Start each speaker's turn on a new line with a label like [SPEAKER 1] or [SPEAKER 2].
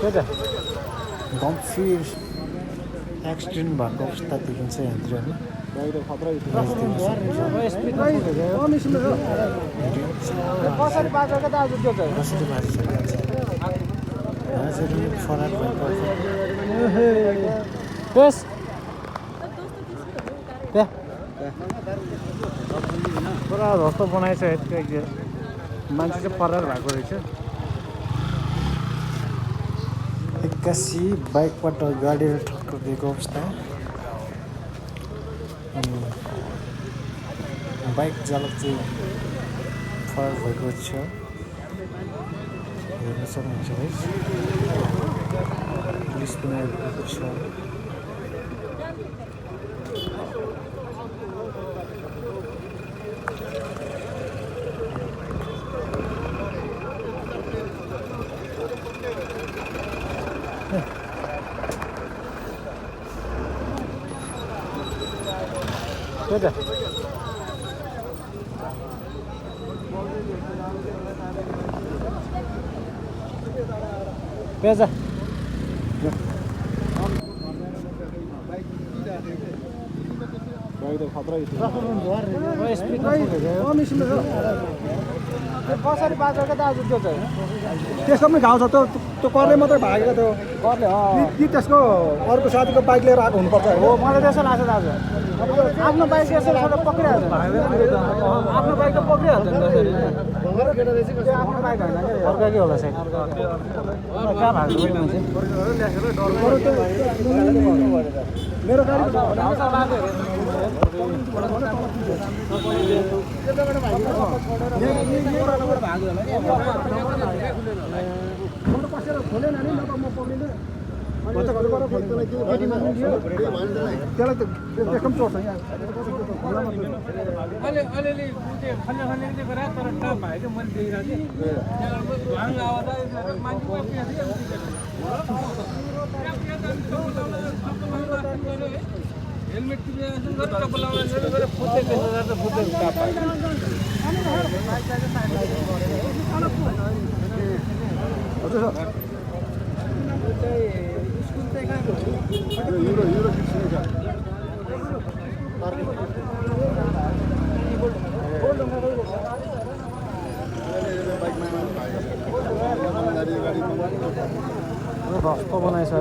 [SPEAKER 1] त्यही त गम्फिर एक्सिडेन्ट भएको अवस्था देखिन्छ यहाँतिर फरार पुरा ध्वस्त बनाएछ मान्छे चाहिँ फरार भएको रहेछ एक्कासी बाइकबाट गाडीले ठक्कर दिएको अवस्था बाइक चालक चाहिँ फरार भएको छ हेर्न सक्नुहुन्छ है पुलिस पनि आइपुगेको छ त्यही त पेजा कसरी बाजेको दाजु त्यो चाहिँ
[SPEAKER 2] त्यसको पनि घाउ छ त्यो करले मात्रै भागेको त्यो
[SPEAKER 1] गर्ले
[SPEAKER 2] कि त्यसको अर्को साथीको बाइक लिएर आएको हुनुपर्छ
[SPEAKER 1] हो मलाई त्यसो लाग्छ दाजु आफ्नो बाइक यसो छोडेर पक्रिहाल्छ आफ्नो बाइक त पक्रिहाल्छ नि त्यसरी आफ्नो बाइक होइन कि अर्काकै होला सायद कहाँ भएको पनि मान्छे
[SPEAKER 2] मेरो गाडी खोलेन नि नत्र म पक्रिने त्यसलाई त एकदम चोट छ यहाँ
[SPEAKER 3] अलिअलि खन्ने गरे तर टप भयो क्या मैले देखिरहेको थिएँ भाङ आउँदा हेलमेट
[SPEAKER 1] ध्वस्त बनाएछ